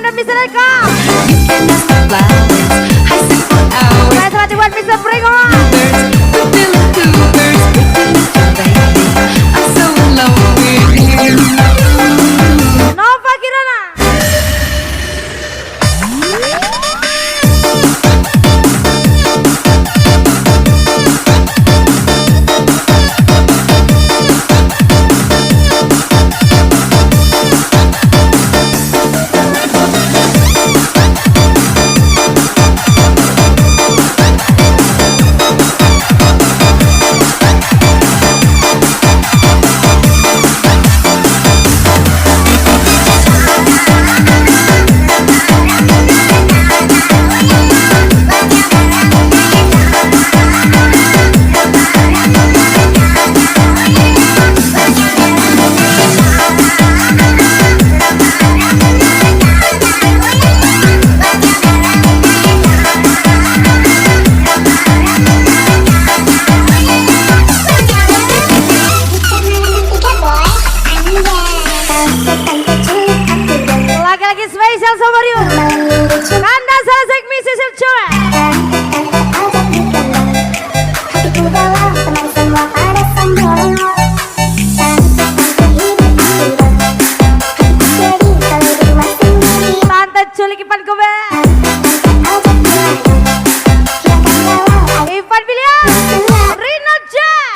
dan Mr. Eka. Saya selalu buat Mr. Pringo. Nova Kirana. Spesial sama Rio Kanda Selesai Misi Silcoe. Tante culik Ipan Kobe, Ipan Bilian, Rino Jack.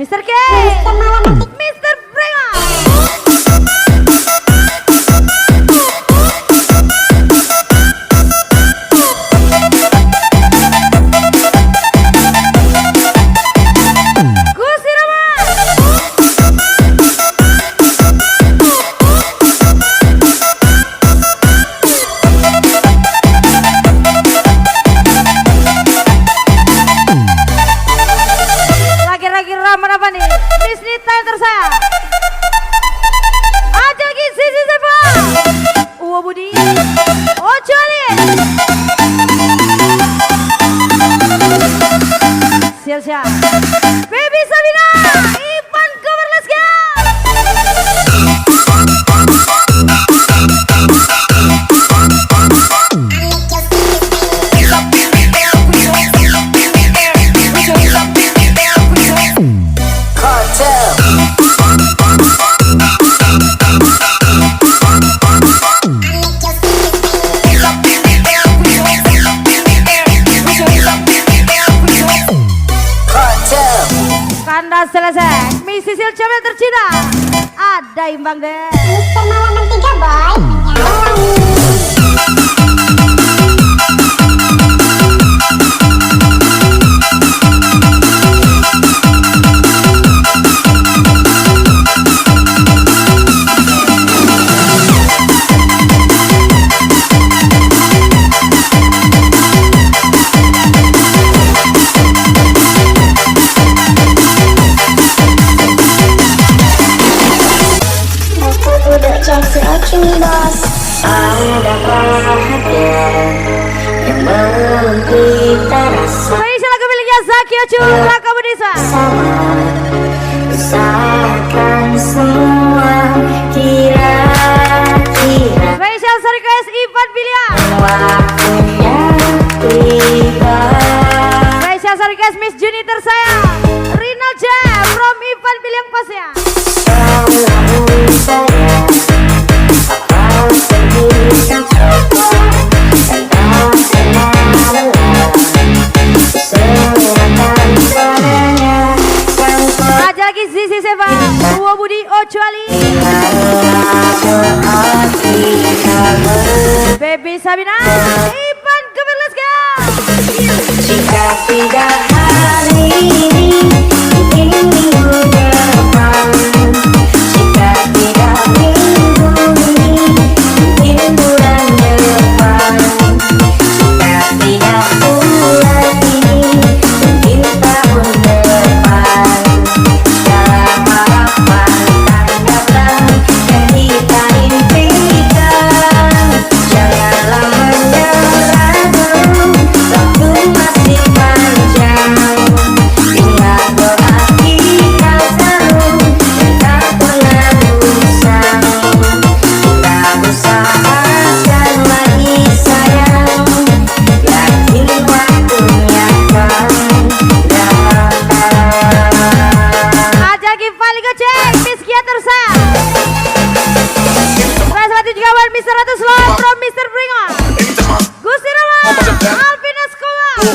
Mr. K, Mr. Pringo. Gusti Rama. Lagi-lagi Rama apa nih? Disney Tiger saya. Aja lagi sisi siapa? Uwa Budi. Ocoli. Sial-sial. Baby Sabina. Ipan cover, let's go. Kanda selesai, Misi Silcoe tercinta. Ada imbang deh. Mister Malaman 3 boy. Ada perhatian yang memberi rasa. Spesial lagu miliknya Zaki Ocu, Raka Budisa. Usahakan semua kira-kira. Spesial request Ivan Bilian. Waktunya tiba. Spesial request Miss Juni tersayang Rina Jam from Ivan Bilian pasnya. Selalu saya kau sendiri kan coba dan kau selalu serahkan padanya tanpa Aja lagi Zizi Seva, Uwa Budi Ocoli, Baby Sabina, Ipan Cover, let's go. jika tidak hari ini mungkin minggu depan, jika tidak minggu ini mungkin bulan depan, jika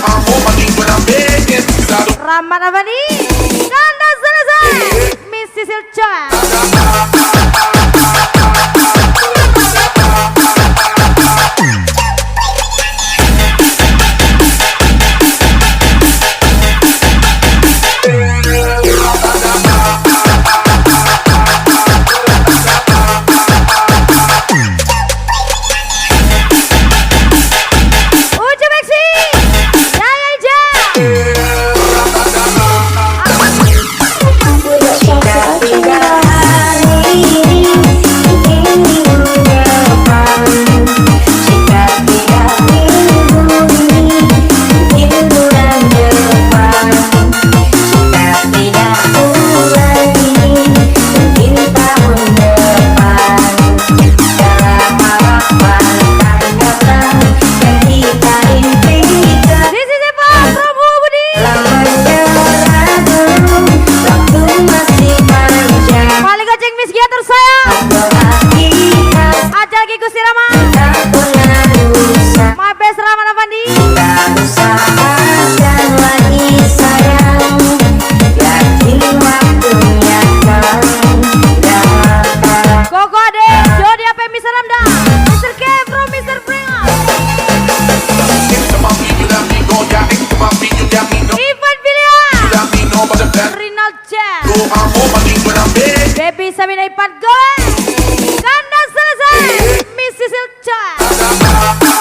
amor pra mim quando I'm begging. Cause I don't Rahmat Afandi, Kanda selesai. Miss Sisil Joy. Ucu Beksi, Jaya Ija. Jika tidak hari ini begini depan. Jika tidak minggu ini mungkin bulan depan. Jika tidak bulan ini mungkin tahun depan. Dalam harapan tanggaplah yang kita impikan. This is Eva from Budi. Lamanya dulu waktu masih panjang. Paling goceng Miss Gia tersayang. Berhati-hati Aja lagi Gusti Rama. tak pernah rusak. My best Rahmat Afandi. Tak usahakan lagi sayang. Yakin waktunya kan datang. Koko Ade, Jody apa Mr. Ramda. Mr. K from Mr. Pringa. Into my feet, you got me going down. Into my feet, you got me no. Ivan Pilihan. You got me no but the best. Rinal Jam. Amor pra mim quando I'm begging. Baby Sabina Ipan Goe. Kanda selesai. Miss Sisil Joy.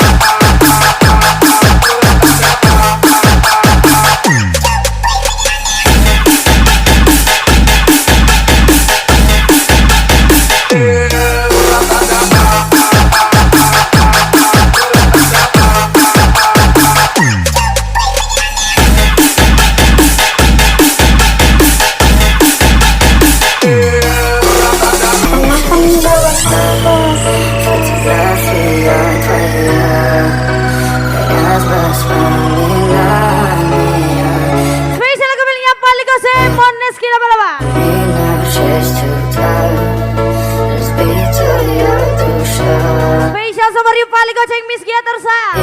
Fotografi yang terlihat Hayat bersemangat. Spesial lagu miliknya Paling Gose Mones Kina Balaba. Spesial sama Ryu Paling Goceng Miss Gia tersayang.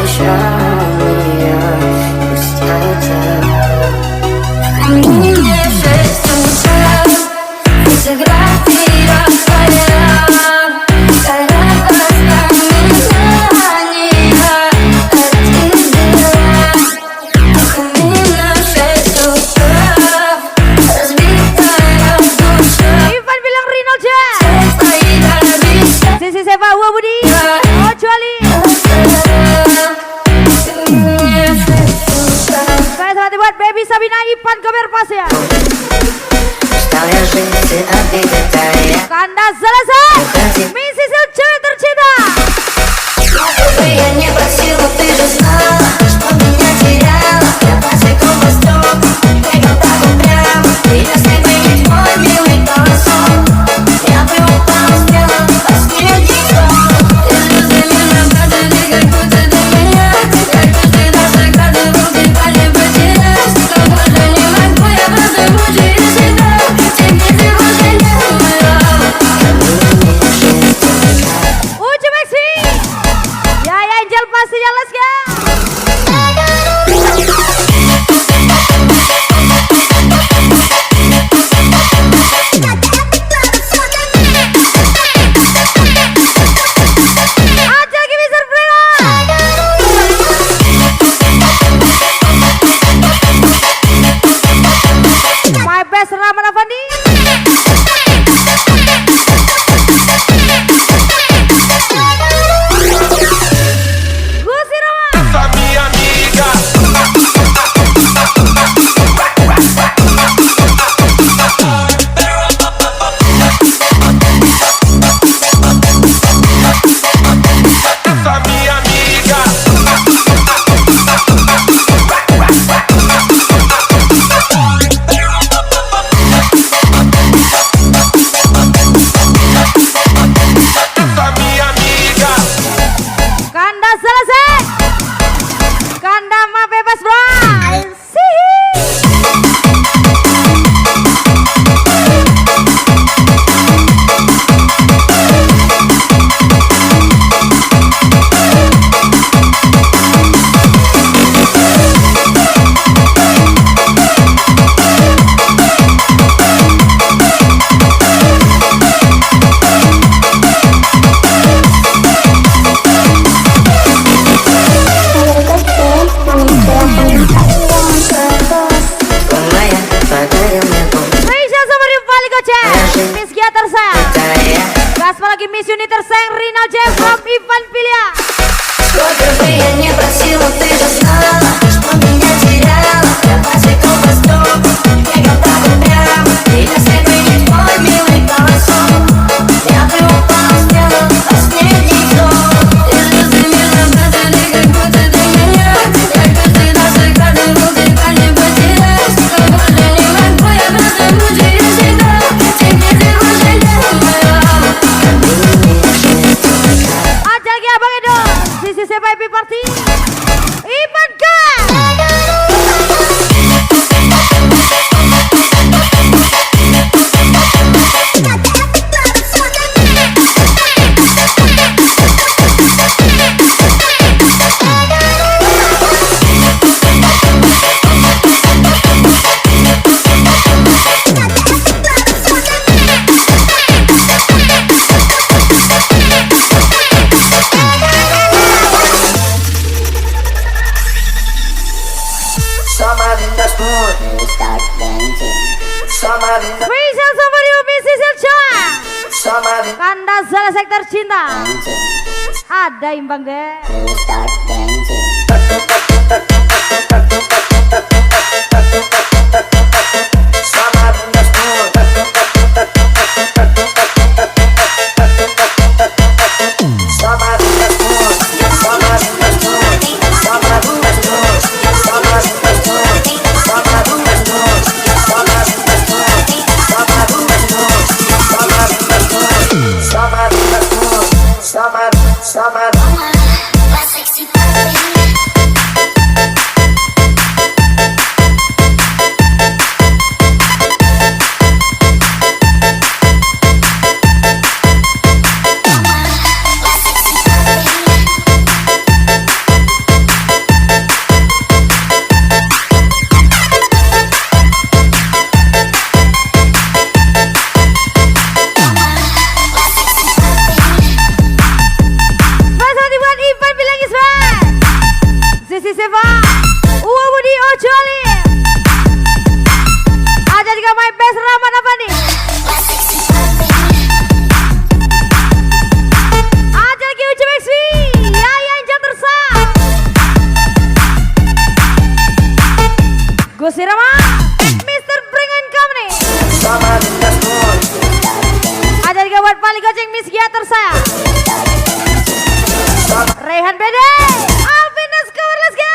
Segera tidak sayang karena pasti menyanyikan artinya aku minum sesuatu Rasbitanya dosa Ivan bilang Rinal Jam. tidak bisa Sisi Seva Uwa Budi. Ojo Ali. Sekali selamat buat Baby Sabina Ipan Gober Pas ya. Sekalian sih hati bertanya Kanda selesai. Miss Sisil Joy tercinta. Pengennya bersiul tidak salah Semuanya tidak Ya pasti ku berstop Pegang takut diam Tidak saya pengen cuma milik kosong Ya memang palasnya Pastinya jika Ilusinya nampak dengan ku tidak melihat Itu tidak sekat Untuk pada berjinas Kau bertanya aku yang berterpuji We start dancing. Spesial sama you Mrs. Elcha. Kandas salah sektor cinta. Dancing. Ada imbang deh. We start dancing. Spesial dibuat Ivan Bilangis Bang. Sisi Seva. Uwa Budi Ojoli. Ada juga my best Rahman apa nih? Ada lagi Ucu XV. Yaya Injak Tersa. Gus Irama. Mr. Bring and Company. Ada juga buat paling goceng Miss Gia Tersa. Rehan Bede, Alvin Escobar, let's go!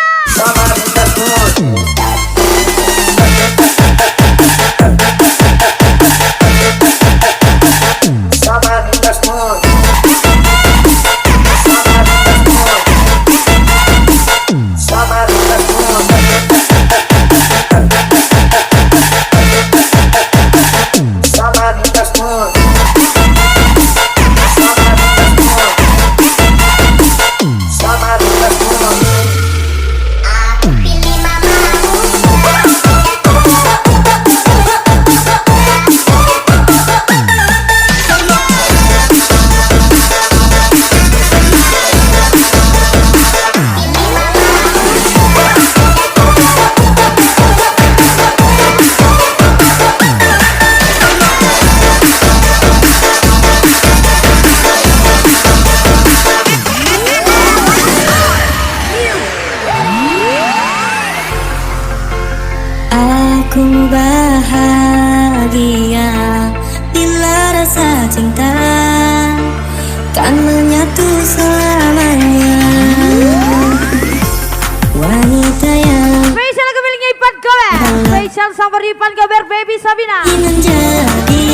Aku bahagia bila rasa cinta kan menyatu selamanya. Wanita yang Spesial lagu miliknya Ipan Gober. Spesial sama Ipan Gober, Baby Sabina. menjadi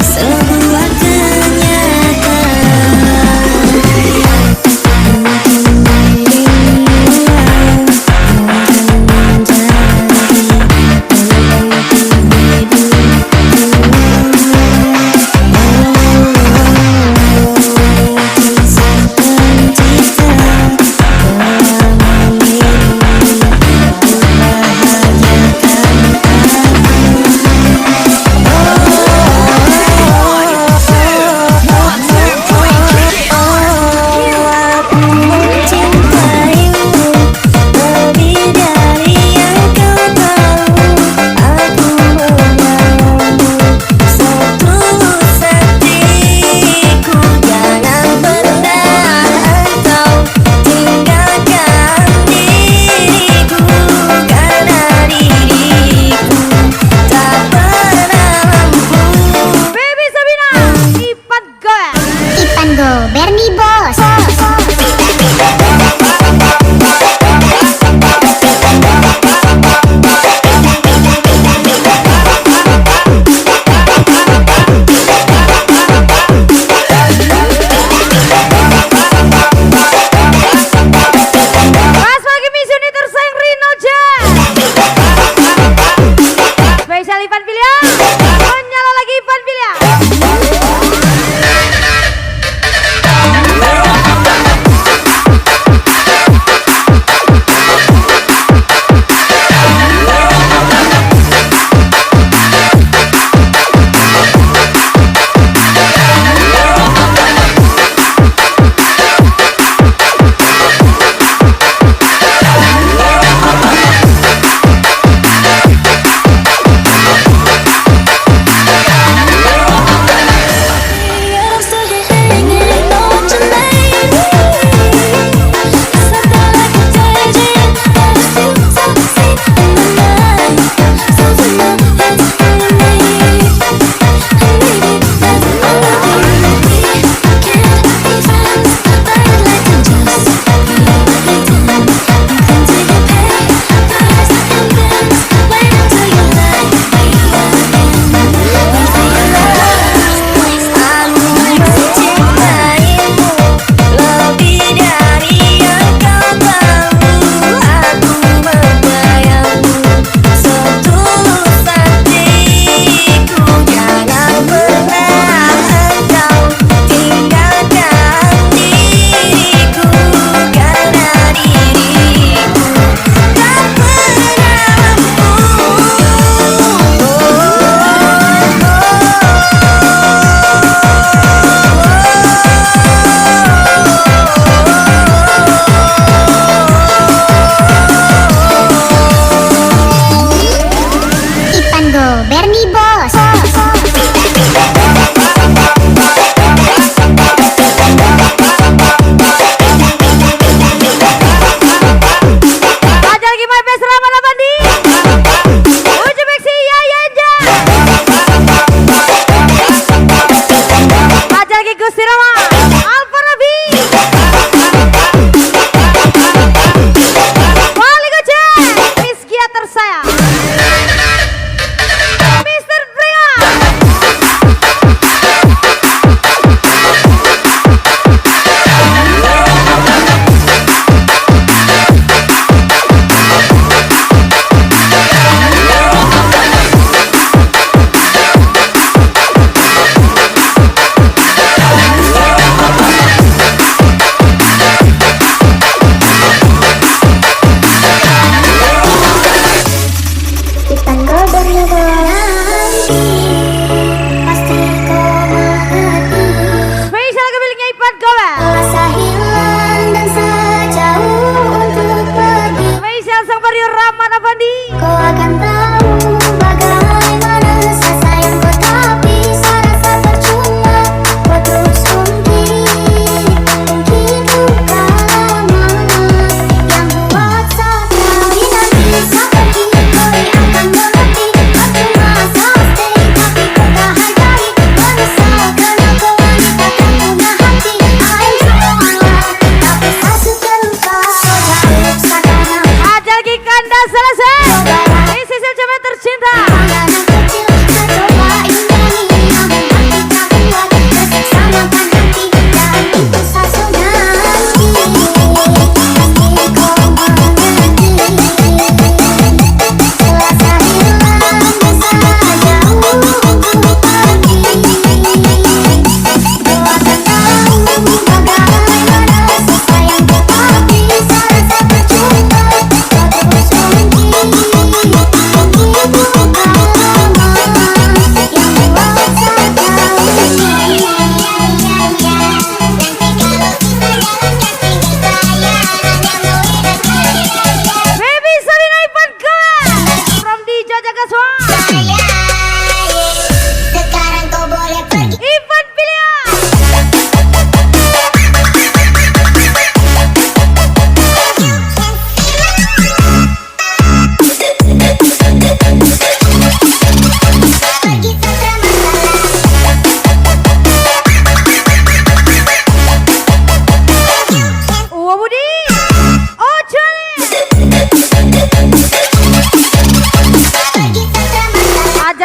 sebuah kenyataan.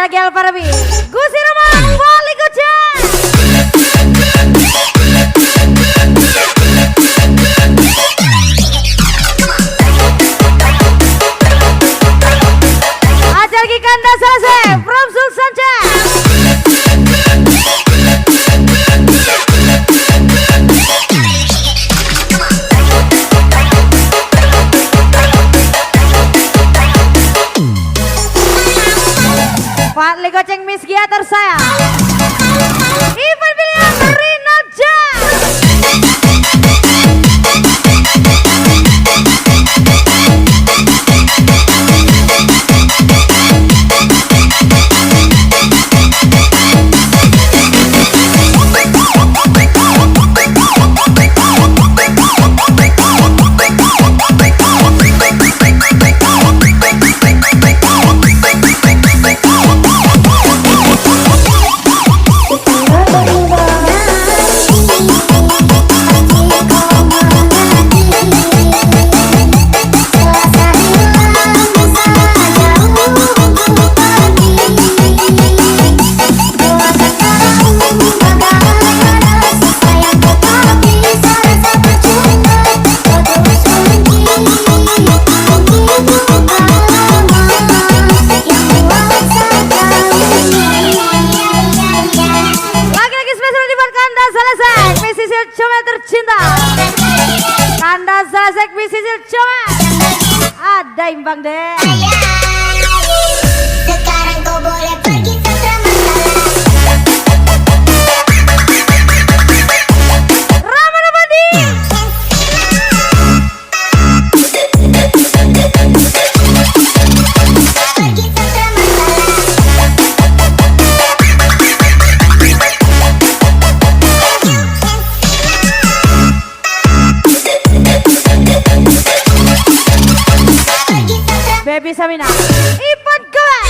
lagi Alfarabi, Gusi Ramon, Wali Kocak. Ada lagi Kanda Sase from Sulsan Cek. Fadli Goceng Miss Gia tersayang, Ivan William Rinal Jam. Lagi-lagi spesial dibuat Kanda Salesek, Miss Sisil Comel tercinta. Kanda Salesek, Miss Sisil Comel. Ada imbang deh. Sekarang kau boleh pergi setelah Ramana Bandi. pergi setelah Baby Samina, Ipan Goe.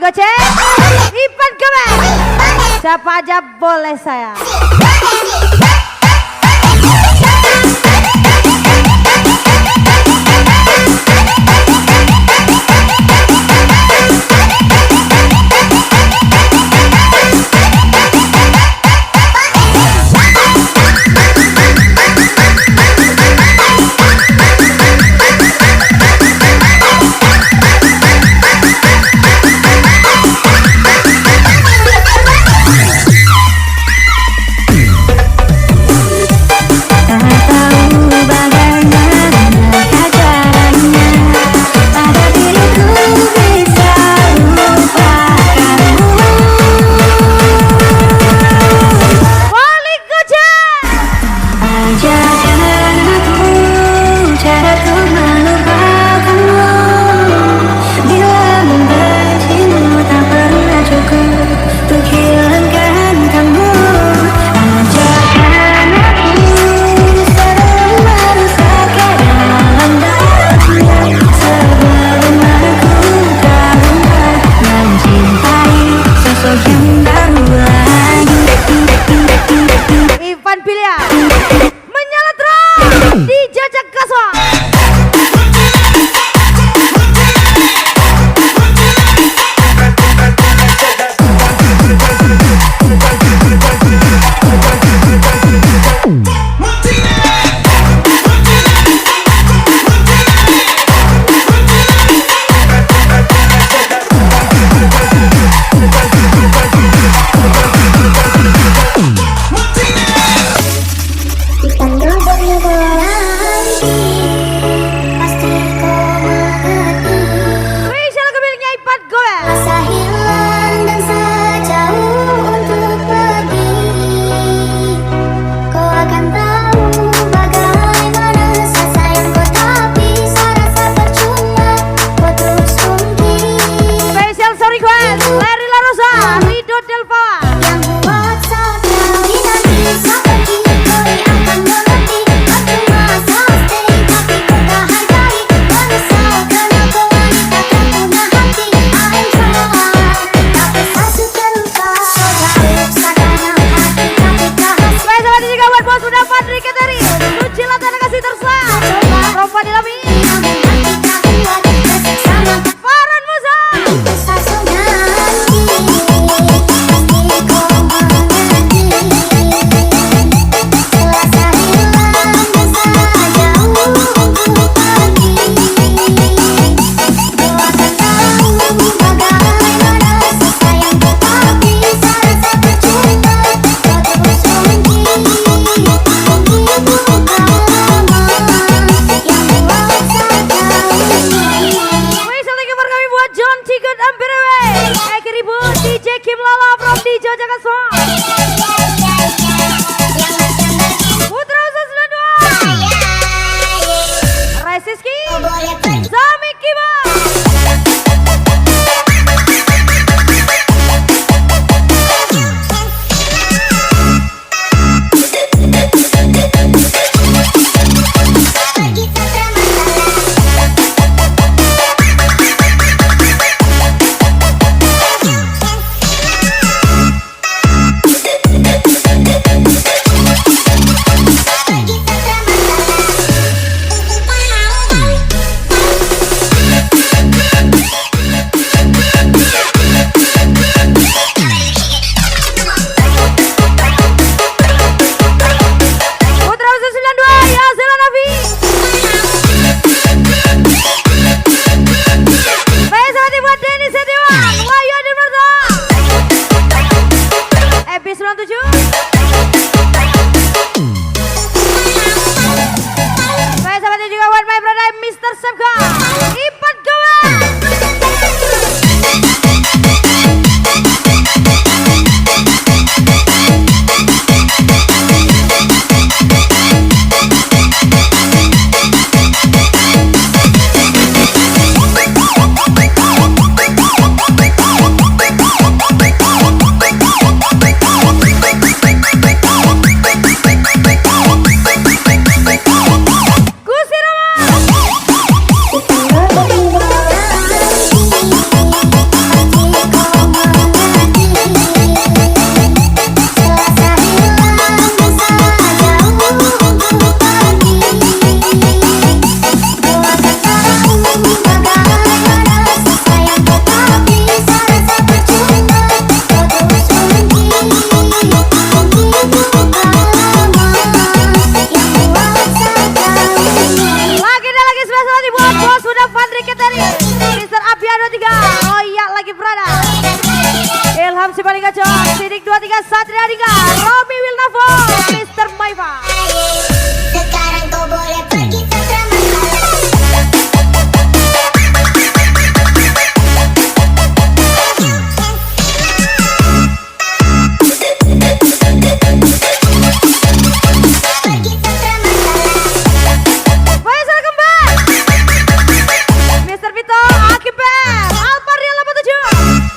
gocek, Ipan Gowek. Siapa aja boleh saya. Ilham si paling gacor, Sidik 23 Satria Dika, Robi Wilnavo, Mr. Maiva. Sekarang kau boleh pergi seberang Faisal kembali. Mr. Vito, Akiper, Alpariel 87.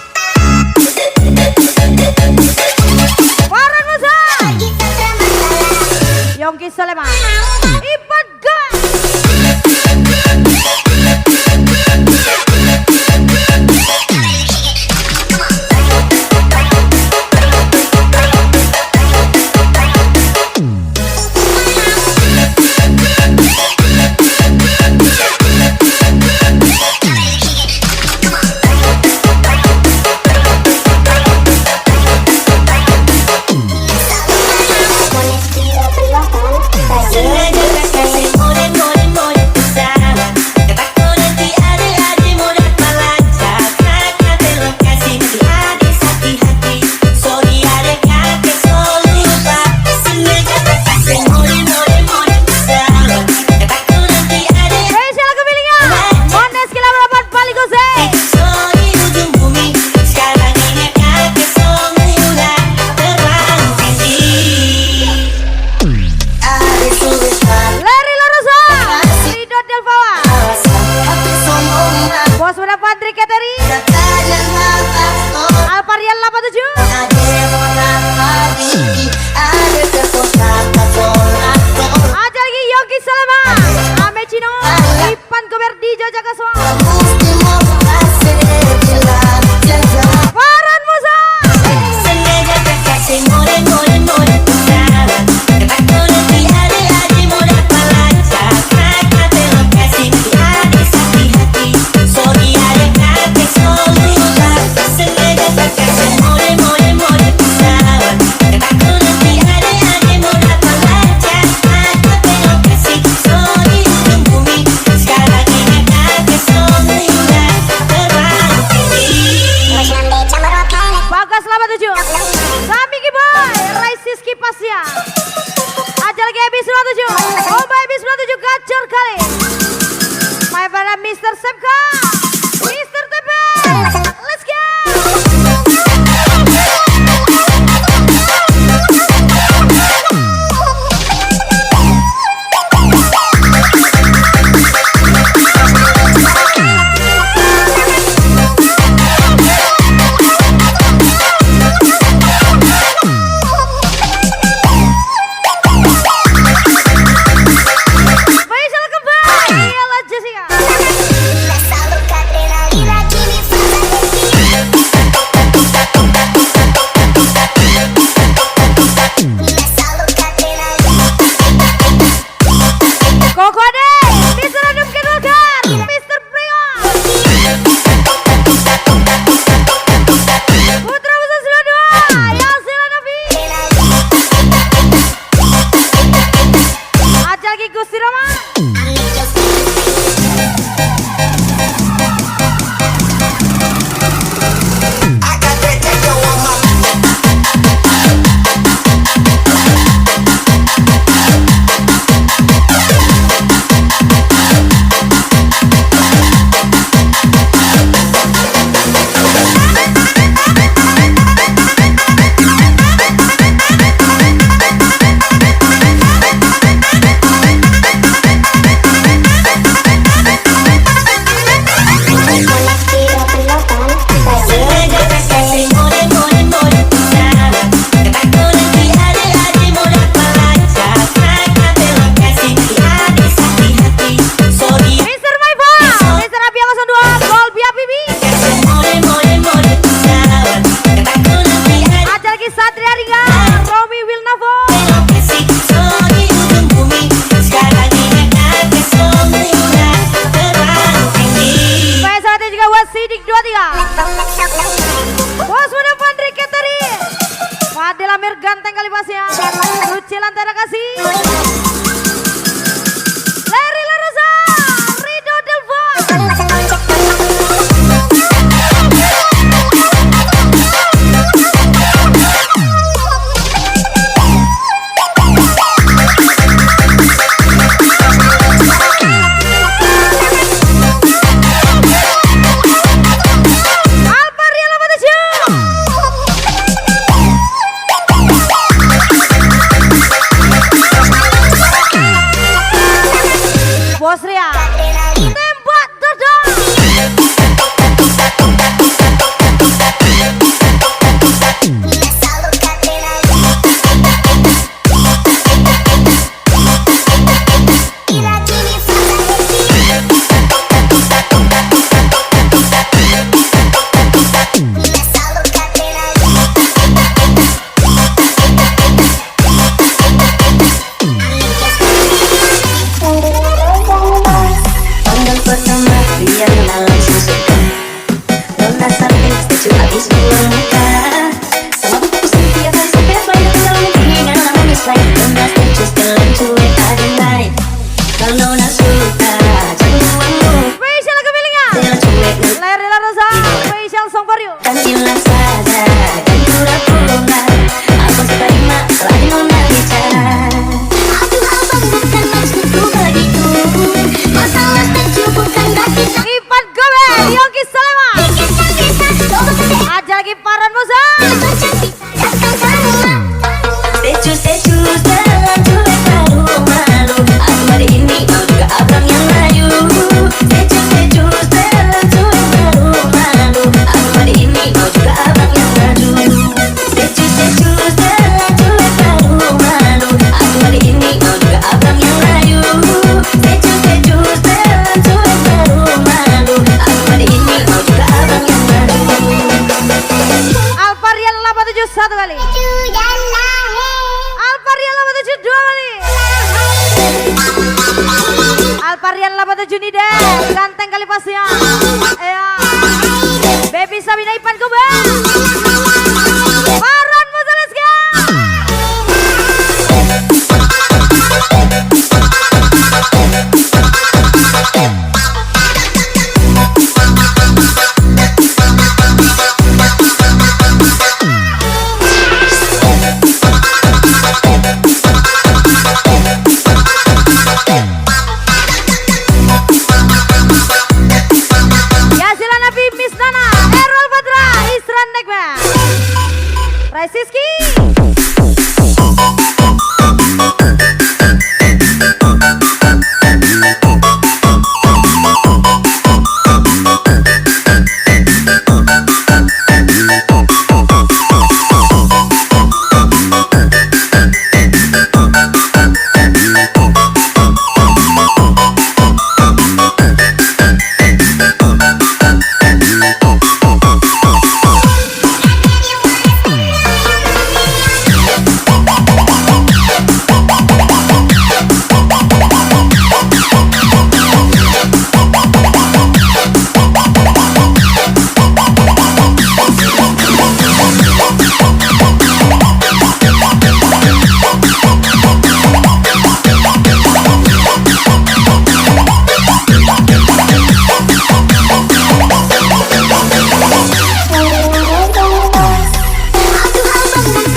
Farhan Musa, Yongki Soleman, Ipan Gas. Sengaja tak kasih model pesawat. Kataku nanti adik-adik mudah melacak. Kakak terlokasi nanti adik sakit hati. Sorry adik kakek selalu lupa. Sengaja tak kasih model pesawat. Kataku nanti adik Spesial kepilihnya, Mondes Kila Balapan Paling Gose. sorry ujung bumi. Sekarang ini kakek selalu udah terlalu tinggi. Adik sultan Larry Lorosa, Rido Delvawa, hati sombong Bos Muda Pandri Keteri, katanya nafas Alpariel 87. Ada lagi Yogi Salama, Ame Cino, Ipan Gober di Jojakaswa, Farhan Musa. Sengaja tak kasih model pesawat. Kataku nanti adik-adik mudah melacak. Kakak terlokasi nanti adik sakit hati. Sorry adik kakek selalu lupa. Sengaja tak kasih model pesawat. Kataku nanti adik-adik mudah melacak. Kakak terlokasi sorry ujung bumi. Sekarang ini kakek selalu udah terlalu tinggi. Bagas 87, Sami Kiboy, Raisis Kipasya. Ada lagi Ebis 97, Oba Ebis 97 gacor kali. My brother Mr. Semka, Mr. TP, let's go. Faisal kembali, Ella Jessica. Koko Ade, Mr. Adem Kedulkan, Mr. Prion, Putra Musa 92, Yasila Nabi. Ada lagi Gusti Roma. Sengaja tak kasih model pesawat. Kataku nanti adik-adik mudah melacak. Kakak terlokasi nanti adik sakit hati. Sorry Mr. Maiva, Mr. Abia 02, Gol Bia Bibi. kasih model pesawat. Kataku nanti adik Ada lagi Satria Ringa, Romi Wilnavo. terlokasi sorry ujung bumi. Sekarang ini kakek selalu udah terlalu tinggi. Faisal ada juga Wasidik 23. Bos Muda Pandri Keteri, Fadil Amir ganteng kali pasnya, Suci Lantara Kasih, Larry Larosa, Rido Delva. Musa. Secu jalan cuek malu malu. Aku hari ini kau juga abang yang layu. Secu jalan cuek malu malu. Aku hari ini kau juga abang yang maju. Secu jalan cuek malu malu. Aku hari ini kau juga abang yang layu. Secu jalan cuek malu malu. Aku hari ini kau juga abang yang maju. Alvarian 87 satu kali. Alvarian 87 dua kali. Alvarian 87 nih deh. Ganteng kali pasnya. Ya. Baby Sabina Ipan Kuba. Farhan Musa, let's go. Yasila Nabi Miss Nana Errol Badra Isran Negma Raisiski.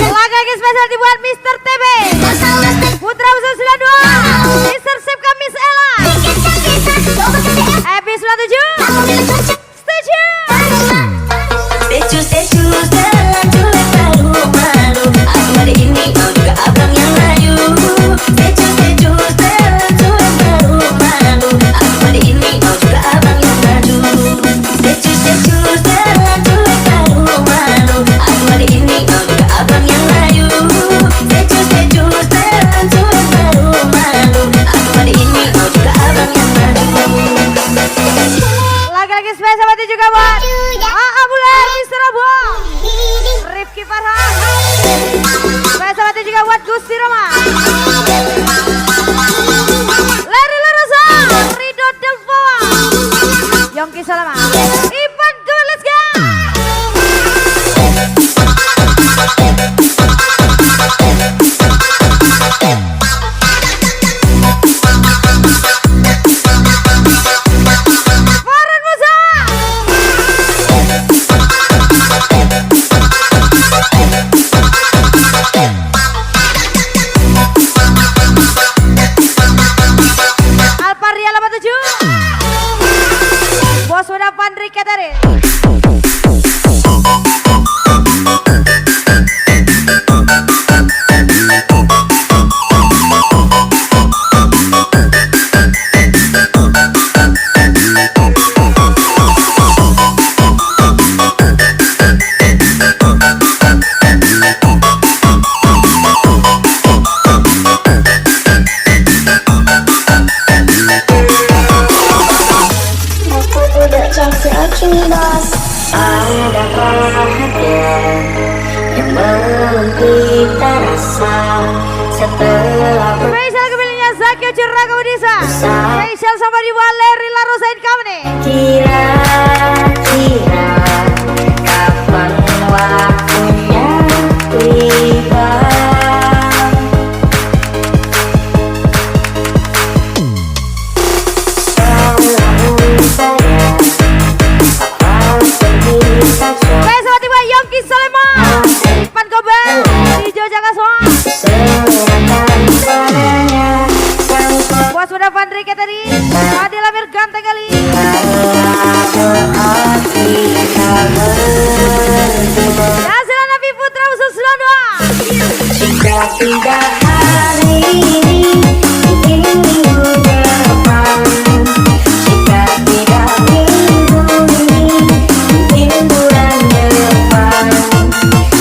Laga lagi spesial dibuat Mr. TB Putra Usul 92 Mr. Sepka Miss Ella Epi 97 Setuju. Secu jalan cuek malu malu. Aku hari ini kau juga abang yang layu. Secu jalan cuek malu malu. Aku hari ini kau juga abang yang maju. Secu jalan cuek malu malu. Aku hari ini kau juga abang yang layu. Secu jalan cuek malu malu. Aku hari ini kau juga abang yang maju. Lagi-lagi spesial berarti juga buat Bular Mr. Abo Rifki Farhan. Spesial berarti juga buat Gusti Roma Leri Larosa Rido Delvoa Yongki Salama Ipan Kuba, let's go. Farhan Musa. Alparia 87 Bos udah Pandri Katari. Aku udah cantik cintas. Ada perhatian yang belum kita rasa setelah Spesial kembalinya Zakio Juraga Budisa. Spesial sama di Valeri Larosa and Company. kira-kira kapan waktunya tiba. Spesial tiba Yongki Salema Ipan Kobar Hijau Jakaswa Bos udah Pandri Katari Adil Amir ganteng kali. Hati tidak hari ini, mungkin minggu depan. Jika tidak minggu ini, mungkin bulan depan.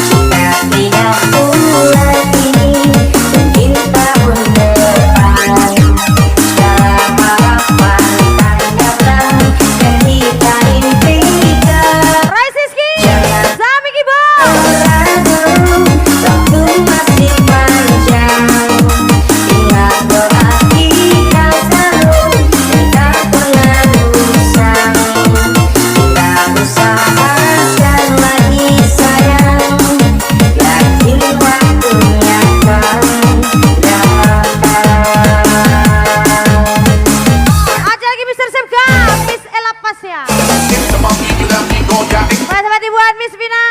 Jika tidak bulan ini, mungkin tahun depan. Dalam harapan tanggaplah yang kita impikan. Rai Siski, Jangan Sami Kiboy. ragu, waktu masih panjang. Ingat doa kita selalu, dan tak pernah usang. Kita usahakan lagi sayang, yakin waktunya akan datang. Aja lagi Mr. Sepka, Miss Ella Pasya. It's my people and we go, yeah. Buat buat Miss Vina.